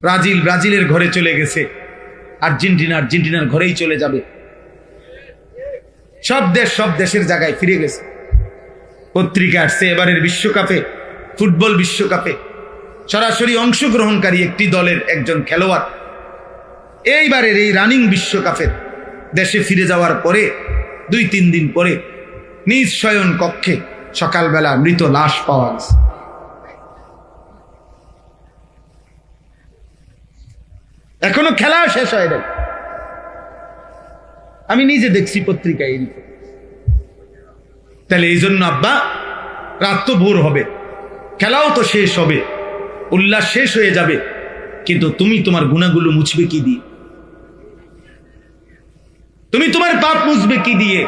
ব্রাজিলের ঘরে চলে গেছে, আর্জেন্টিনার ঘরেই চলে যাবে। সব দেশের জায়গায় ফিরে গেছে। পত্রিকা আসছে এবারের বিশ্বকাপে, ফুটবল বিশ্বকাপে সরাসরি অংশগ্রহণকারী একটি দলের একজন খেলোয়াড় এইবারের এই রানিং বিশ্বকাপের দেশে ফিরে যাওয়ার পরে 2-3 দিন পরে নিজ শয়ন কক্ষে সকালবেলা মৃত লাশ পাওয়া গেছে। এখনো খেলা শেষ হয় নাই। আমি নিজে দেখছি পত্রিকায়। তাহলে এই জন্য আব্বা, রাত তো ভোর হবে, খেলাও তো শেষ হবে, উল্লাস শেষ হয়ে যাবে, কিন্তু তুমি তোমার গুনাহগুলো মুছবে কি দিয়ে? তুমি তোমার পাপ মুছবে কি দিয়ে?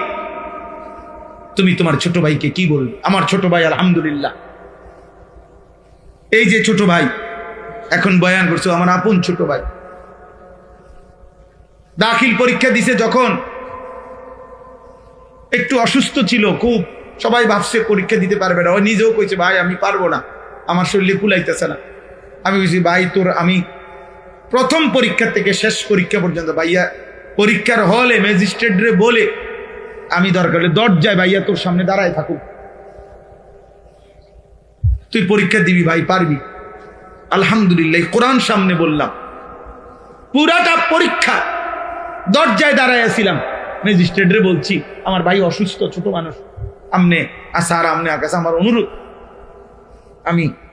তুমি তোমার ছোট ভাইকে কি বলবে? আমার ছোট ভাই আলহামদুলিল্লাহ, এই যে ছোট ভাই এখন বয়ান করছো, আমার আপন ছোট ভাই, দাখিল পরীক্ষা দিছে যখন একটু অসুস্থ ছিল খুব, সবাই ভাবছে পরীক্ষা দিতে পারবে না। ও নিজেও কইছে ভাই আমি পারবো না, আমার শরীরে কুলাইতেছে না। আমি বলছি ভাই তোর, আমি প্রথম পরীক্ষা থেকে শেষ পরীক্ষা পর্যন্ত ভাইয়া পরীক্ষার হলে ম্যাজিস্ট্রেটরে বলে আমি দরকার হলে দরজায় ভাইয়া তোর সামনে দাঁড়ায় থাকুক, তুই পরীক্ষা দিবি ভাই, পারবি। আলহামদুলিল্লাহ, কোরআন সামনে বললাম, পুরাটা পরীক্ষা দরজায় দাঁড়ায় ছিলাম, ম্যাজিস্ট্রেটরে বলছি আমার ভাই অসুস্থ, ছোট মানুষ, আমনে আসার আমনে আকাশ আমার অনুরোধ।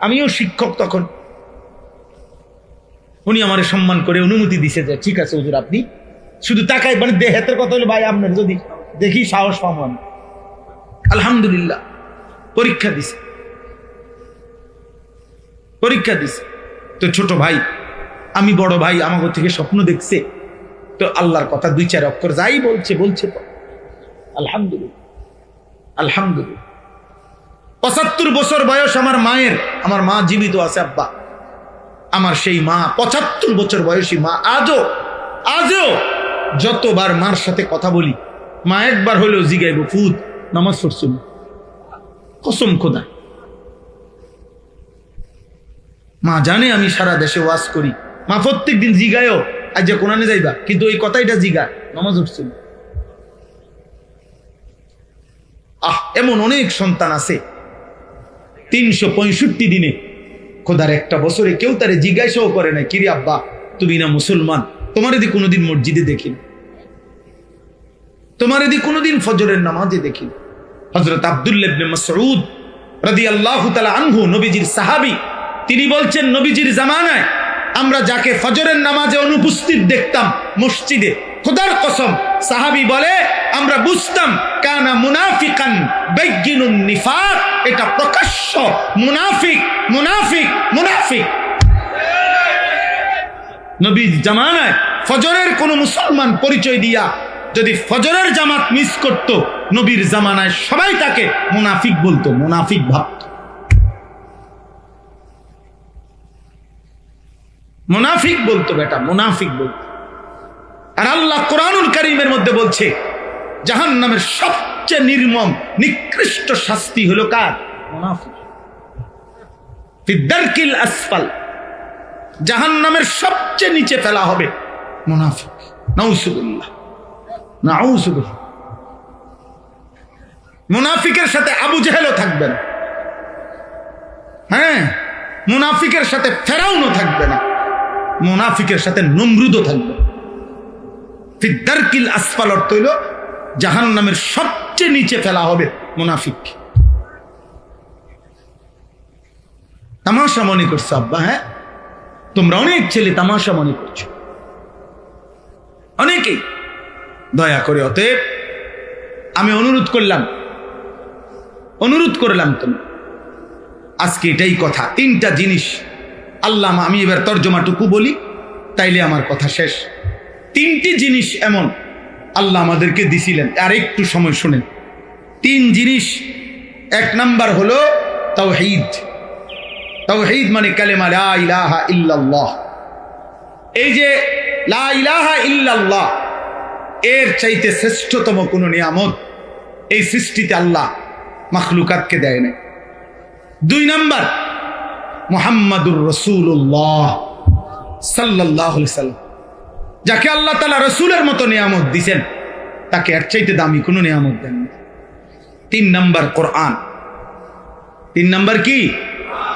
আমিও শিক্ষক তখন। উনি আমার সম্মান করে অনুমতি দিছে যে ঠিক আছে হুজুর, আপনি শুধু তাকাই, মানে দেহের কথা হলো ভাই আপনার যদি দেখি সাহস পাবো আমি। আলহামদুলিল্লাহ, পরীক্ষা দিছে তো ছোট ভাই, আমি বড় ভাই, আমাকে থেকে স্বপ্ন দেখছে তো আল্লাহর কথা 2-4 অক্ষর যাই বলছে আলহামদুলিল্লাহ। 75 বছর বয়স আমার মায়ের, আমার মা জীবিত আছে আব্বা, আমার সেই মা 75 বছর বয়সী মা, আজও যতবার মার সাথে কথা বলি, মা একবার হলেও জিগাইব ফুদ নামাজ পড়ছুন, কসম খোদা। মা জানে আমি সারা দেশে ওয়াজ করি, মা প্রত্যেক দিন জিগায়ও আজ যে কোরআনে যাইবা, কিন্তু এই কথাইটা জিগা নামাজ পড়ছুন। এমন অনেক সন্তান আছে 365 দিনে খোদার একটা বছরে কেউ তারে জিজ্ঞাসাও করে না, কিরে আব্বা তুমি না মুসলমান, তোমার এদি কোনোদিন মসজিদে দেখি, তোমার এদি কোনোদিন ফজরের নামাজে দেখি। হযরত আব্দুল্লাহ ইবনে মাসউদ রাদিয়াল্লাহু তাআলা আনহু, নবীজির সাহাবী, তিনি বলছেন নবীজির জামানায় আমরা যাকে ফজরের নামাজে অনুপস্থিত দেখতাম মসজিদে, খোদার কসম সাহাবী বলে আমরা বুঝতাম কানা মুনাফিকান বাইয়িনুন নিফাক, এটা প্রকাশ্য মুনাফিক। নবীর জামানায় ফজরের কোন মুসলমান পরিচয় দিয়া যদি ফজরের জামাত মিস করত, নবীর জামানায় সবাই তাকে মুনাফিক বলতো, মুনাফিক ভাবত, মুনাফিক বলতো, বেটা মুনাফিক বলতো। আর আল্লাহ কোরআনুল কারীমের মধ্যে বলছে জাহান্নামের সবচেয়ে নির্মম নিকৃষ্ট শাস্তি হলো কার? মুনাফিক। ফিদ্দারকিল আসফাল, জাহান্নামের সবচেয়ে নিচে ফেলা হবে মুনাফিক। নাউযুবিল্লাহ। মুনাফিকের সাথে আবু জেহেলও থাকবে না, হ্যাঁ, মুনাফিকের সাথে ফেরাউনও থাকবে না, মুনাফিকের সাথে নমরুদও থাকবে। ফিদ্দারকিল আসফাল অর্থ হইল জাহান্নামের সবচেয়ে নিচে ফেলা হবে মুনাফিক। তামাশা মনে করছো আব্বা? হ্যাঁ, তোমরা অনেক ছেলে তামাশা মনে করছো, অনেকেই। দয়া করে অতএব আমি অনুরোধ করলাম তুমি আজকে এটাই কথা, 3টা জিনিস আল্লাহ, আমি এবার তর্জমাটুকু বলি তাইলে আমার কথা শেষ। 3টি জিনিস এমন আল্লাহ আমাদেরকে দিছিলেন, আর একটু সময় শুনেন। 3 জিনিস। 1 নাম্বার হলো তাওহীদ। তাওহীদ মানে কালেমা লা ইলাহা ইল্লাল্লাহ। এই যে লা ইলাহা ইল্লাল্লাহ, এর চাইতে শ্রেষ্ঠতম কোন নিয়ামত এই সৃষ্টিতে আল্লাহ মাখলুকাতকে দেয় না। 2 নাম্বার মুহাম্মাদুর রাসূলুল্লাহ সাল্লাল্লাহু আলাইহি সাল্লাম, যাকে আল্লাহ তাআলা রাসূলের মতো নিয়ামত দিবেন, তাকে এর চাইতে দামি কোনো নিয়ামত দেন না। 3 নাম্বার কোরআন। 3 নাম্বার কি?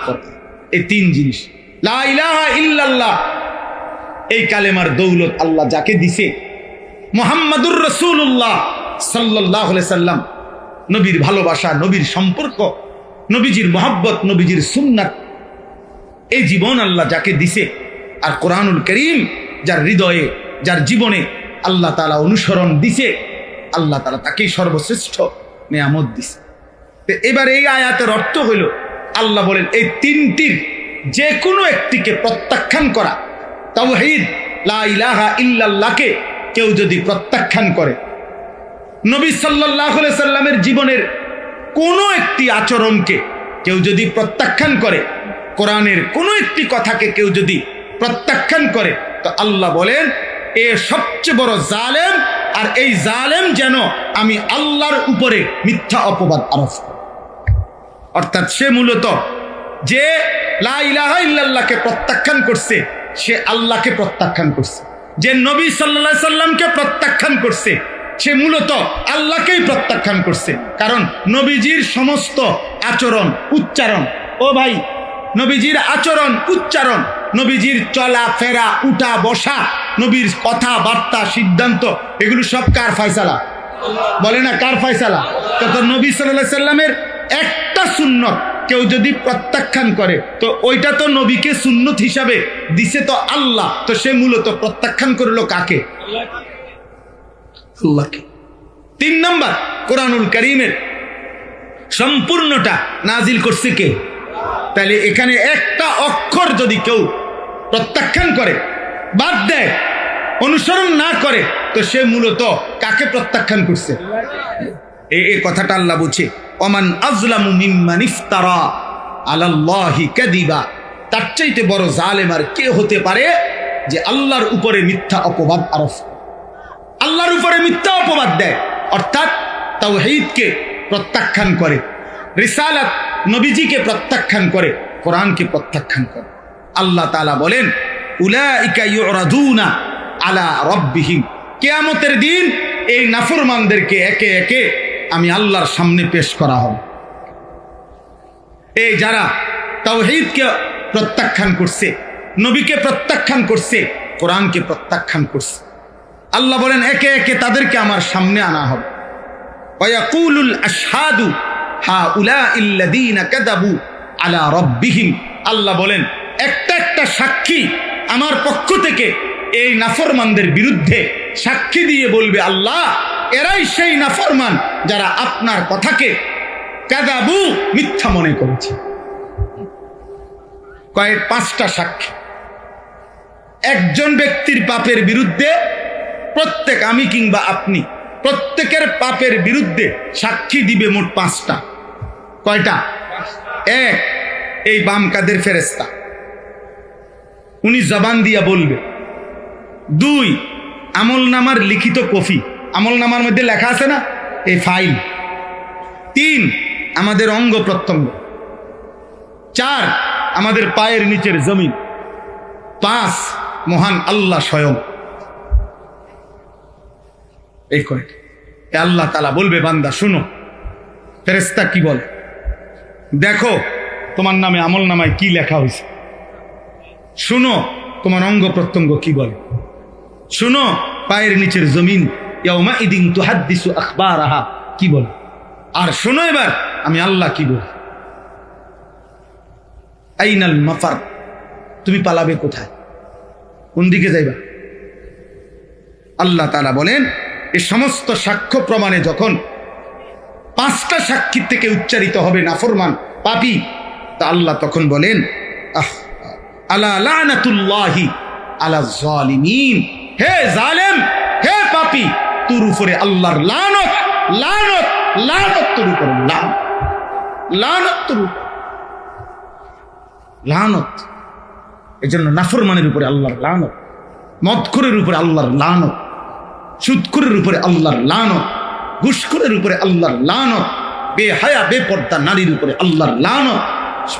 কোরআন। এই 3 জিনিস, লা ইলাহা ইল্লাল্লাহ, এই কালেমার দৌলত আল্লাহ যাকে দিছে, মুহাম্মাদুর রাসূলুল্লাহ সাল্লাল্লাহু আলাইহি সাল্লাম, নবীর ভালোবাসা, নবীর সম্পর্ক, নবীজির মহব্বত, নবীজির সুন্নাত, এই জীবন আল্লাহ যাকে দিছে, আর কোরআনুল কারীম যার হৃদয়ে, যার জীবনে আল্লাহ তাআলা অনুসরণ দিছে, আল্লাহ তাআলা তাকেই সর্বশ্রেষ্ঠ নিয়ামত দিছে। তো এবার এই আয়াতের অর্থ হইল, আল্লাহ বলেন এই 3টির যে কোনো একটিকে প্রত্যাখ্যান করা। তাওহীদ, লা ইলাহা ইল্লাল্লাহকে কেউ যদি প্রত্যাখ্যান করে, নবী সাল্লাল্লাহু আলাইহি সাল্লামের জীবনের কোনো একটি আচরণকে কেউ যদি প্রত্যাখ্যান করে, কোরআনের কোনো একটি কথাকে কেউ যদি প্রত্যাখ্যান করে, তো আল্লাহ বলেন এ সবচেয়ে বড় জালেম, আর এই জালেম যেন আমি আল্লাহর উপরে মিথ্যা অপবাদ আরোপ করে। অর্থাৎ সে মূলত যে লা ইলাহা ইল্লাল্লাহকে প্রত্যাখ্যান করছে, সে আল্লাহকে প্রত্যাখ্যান করছে। যে নবী সাল্লাল্লাহু আলাইহি সাল্লামকে প্রত্যাখ্যান করছে, সে মূলত আল্লাহকেই প্রত্যাখ্যান করছে। কারণ নবীজির সমস্ত আচরণ, উচ্চারণ, ও ভাই, নবীজির আচরণ, উচ্চারণ, নবীজির চলা ফেরা, উঠা বসা, নবীর কথাবার্তা, সিদ্ধান্ত, এগুলো সব কার ফয়সালা? বলে না, কার ফয়সালা? তো নবী সাল্লাল্লাহু আলাইহি সাল্লামের একটা সুন্নত কেউ যদি প্রত্যাখ্যান করে, তো ওইটা তো নবীকে সুন্নত হিসাবে দিছে তো আল্লাহ, তো সে মূলত প্রত্যাখ্যান করলো কাকে? আল্লাহকে। 3 নাম্বার, কোরআনুল কারীমের সম্পূর্ণটা নাজিল করছে কে? তাহলে এখানে একটা অক্ষর যদি কেউ প্রত্যাখ্যান করে, বাদ দেয়, অনুসরণ না করে, তো সে মূলত কাকে প্রত্যাখ্যান করছে? এই কথাটা আল্লাহ বলছে, ওমান আযলামু মিম্মান ইফতারা আলাল্লাহি কাযিবা, তার চাইতে বড় জালেম আর কে হতে পারে যে আল্লাহর উপরে মিথ্যা অপবাদ আরোপ, আল্লাহর উপরে মিথ্যা অপবাদ দেয়, অর্থাৎ তাওহীদকে প্রত্যাখ্যান করে, রিসালাত নবীজিকে প্রত্যাখ্যান করে, কোরআনকে প্রত্যাখ্যান করে। আল্লাহ তাআলা বলেন উলাইকা ইউরাদুনা আলা রাব্বিহিম, কিয়ামতের দিন এই নাফরমানদেরকে একে একে আমি আল্লাহর সামনে পেশ করা হবে। এই যারা তাওহীদকে প্রত্যাখ্যান করছে, নবীকে প্রত্যাখ্যান করছে, কোরআনকে প্রত্যাখ্যান করছে, আল্লাহ বলেন একে একে তাদেরকে আমার সামনে আনা হবে। ওয়ায়াকুলুল আশহাদু হাউলাইল্লাযীনা কাযাবু আলা রাব্বিহিম, আল্লাহ বলেন একটা একটা সাক্ষী আমার পক্ষ থেকে এই নাফরমানদের বিরুদ্ধে সাক্ষী দিয়ে বলবে, আল্লাহ এরাই সেই নাফরমান যারা আপনার কথাকে কাযাবু, মিথ্যা মনে করেছে। কয়েক 5টা সাক্ষী। একজন ব্যক্তির পাপের বিরুদ্ধে প্রত্যেক, আমি কিংবা আপনি, প্রত্যেকের পাপের বিরুদ্ধে সাক্ষী দিবে মোট 5টা। কয়টা? 1, এই বাম কাদের ফেরেশতা, উনি জবান দিয়া বলবে। 2, আমল নামার লিখিত কপি, আমল নামার মধ্যে লেখা আছে না, এই ফাইল। 3, আমাদের অঙ্গ প্রত্যঙ্গ। 4, আমাদের পায়ের নিচের জমিন। 5, মহান আল্লাহ স্বয়ং। এই কয়টা। আল্লাহ তাআলা বলবে, বান্দা শুনো, ফেরেশতা কি বলে, দেখো তোমার নামে আমল নামায় কি লেখা হয়েছে, শুনো তোমার অঙ্গ প্রত্যঙ্গ কি বলে, শুনো পায়ের নিচের জমিন ইয়াউমা ইদিন তুহাদ্দিসু আখবারাহা কি বলে, আর শোনো এবার আমি আল্লাহ কি বলি। আইনাল মাফার, তুমি পালাবে কোথায়, কোন দিকে যাইবা? আল্লাহ তাআলা বলেন এই সমস্ত সাক্ষ্য প্রমাণে যখন 5টা সাক্ষীর থেকে উচ্চারিত হবে নাফরমান, পাপী, তা আল্লাহ তখন বলেন আলা লানাতুল্লাহি আলা যালিমিন, হে জালেম, হে পাপী, তোর উপরে আল্লাহর লানত, লানত, লানত তোর উপরে, লানত তোর উপরে, লানত। এজন্য নাফরমানের উপরে আল্লাহর লানত, মদখোরের উপরে আল্লাহর লানত, সুদখোরের উপরে আল্লাহর লানত, ঘুষখোরের উপরে আল্লাহর লানত, বেহায়া বেপর্দা নারীর উপরে আল্লাহর লানত,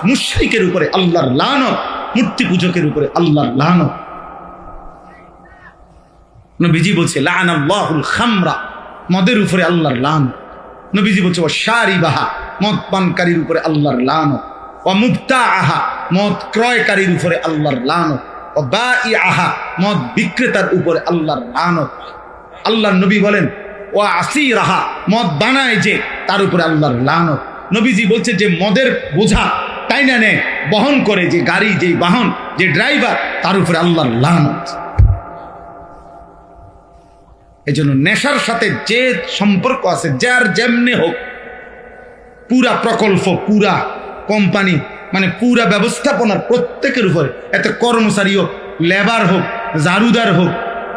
মুশরিকের উপরে আল্লাহর লানত, মূর্তি পূজকের উপরে আল্লাহর লানত। নবীজি বলছে লাআনাল্লাহুল খামরা, মদের উপরে আল্লাহর লানত। নবীজি বলছে ও শারিবাহা, মদ পানকারীর উপরে আল্লাহর লানত। ও মুবতাআহা, মদ ক্রয়কারীর উপরে আল্লাহর লানত। ও বাঈআহা, মদ বিক্রেতার উপরে আল্লাহর লানত। আল্লাহর নবী বলেন ও আসিরাহা, মদ বানায় যে তার উপরে আল্লাহর লানত। নবীজি বলছে যে মদের বোঝা টাইনা নেয়, বহন করে, যে গাড়ি, যে বাহন, যে ড্রাইভার, তার উপরে আল্লাহর লানত। এই জন্য নেশার সাথে যে সম্পর্ক আছে, যার যেমনে হোক, পুরা প্রকল্প, পুরা কোম্পানি, মানে পুরা ব্যবস্থাপনার প্রত্যেকের উপরে, এতে কর্মচারী হোক, লেবার হোক, জারুদার হোক,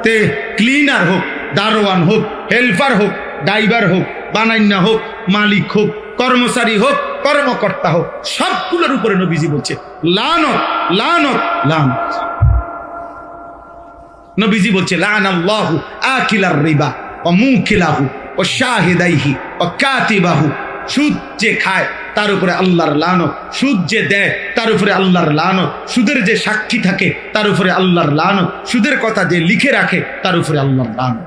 তে ক্লিনার হোক, দারোয়ান হোক, হেল্পার হোক, ড্রাইভার হোক, বানাইনা হোক, মালিক হোক, কর্মচারী হোক, কর্মকর্তা হোক, সবগুলোর উপরে নবীজি বলছে লানত, লানত, লানত। নবীজি বলছে লাআনাল্লাহু আকিলার রিবা ওয়া মুকিলাহু ওয়া শাহিদাইহি ওয়া কাতিবাহু, সুদ যে খায় তার উপরে আল্লাহর লানত, সুদ যে দেয় তার উপরে আল্লাহর লানত, সুদের যে সাক্ষী থাকে তার উপরে আল্লাহর লানত, সুদের কথা যে লিখে রাখে তার উপরে আল্লাহর লানত।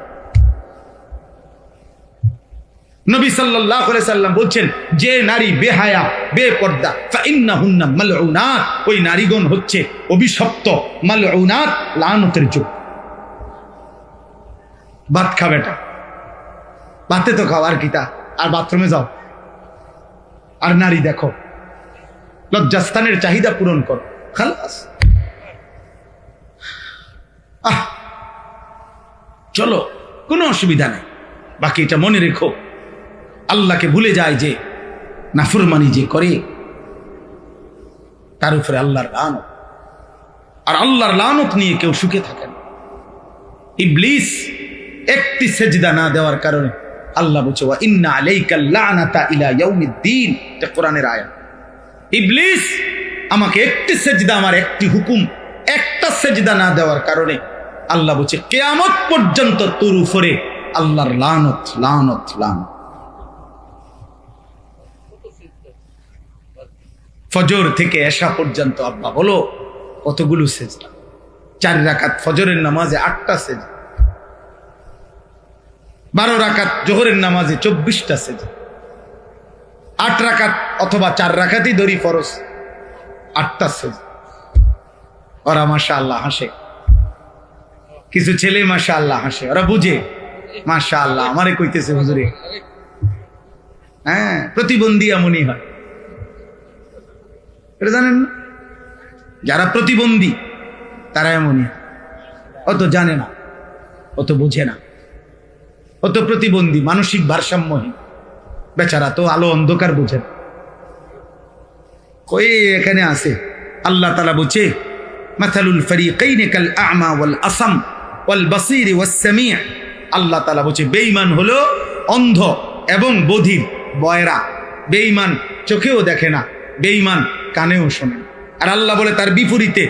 নবী সাল্লাল্লাহু আলাইহি সাল্লাম বলছেন যে নারী বেহায়া, বেপর্দা, ফাইন্নাহুন্না মালউনাত, ওই নারীগণ হচ্ছে অভিশপ্ত, মালউনাত, লানতের যোগ্য। ভাত খা বেটা, ভাতে তো খাও, আর কিতা, আর বাথরুমে যাও, আর নারী দেখো, লজ্জাস্থানের চাহিদা পূরণ করো, খালাস। চলো, কোনো অসুবিধা নেই। বাকি এটা মনে রেখো, আল্লাহকে ভুলে যায় যে, নাফরমানি যে করে, তার উপরে আল্লাহর লানত। আর আল্লাহর লানত নিয়ে কেউ সুখে থাকে না। ইবলিস একটি সেজদা না দেওয়ার কারণে আল্লাহ বলছে ওয়া ইন্না আলাইকাল লানাতা ইলা ইয়াউমিদ্দিন, এটা কোরআনের আয়াত। ইবলিস আমাকে একটি সেজদা, আমার একটি হুকুম, একটা সেজদা না দেওয়ার কারণে আল্লাহ বলছে কিয়ামত পর্যন্ত তোর উপরে আল্লাহর লানত, লানত, লানত। ফজর থেকে এশা পর্যন্ত আব্বা বলো কতগুলো সেজদা? 4 রাকাত ফজরের নামাজে 8টা সেজদা, 12 রাকাত জোহরের নামাজে 24টা সেজদা, 8 রাকাত অথবা 4 রাকাতই ধরি ফরজ, 8টা সেজদা। ওরা মাশাআল্লাহ হাসে, কিছু ছেলে মাশাআল্লাহ হাসে, ওরা বুঝে মাশাআল্লাহ আমারে কইতেছে হুজুরে। হ্যাঁ, প্রতিবন্ধী এমনই হয়, এটা জানেন না? যারা প্রতিবন্ধী তারা এমনই, অত জানে না, অত বুঝে না, অত প্রতিবন্ধী, মানসিক ভারসাম্যহীন বেচারা, তো আলো অন্ধকার বুঝে না। কই এখানে আছে আল্লাহ তাআলা বলছে মাথালুল ফরিকাইন কাল আ'মা ওয়াল আসাম ওয়াল বাসীর ওয়াস সামি'। আল্লাহ তাআলা বলছে বেঈমান হলো অন্ধ এবং বধির, বয়রা। বেঈমান চোখেও দেখে না, বেঈমান কানেও শোনে না। আর আল্লাহ বলে তার বিপরীতে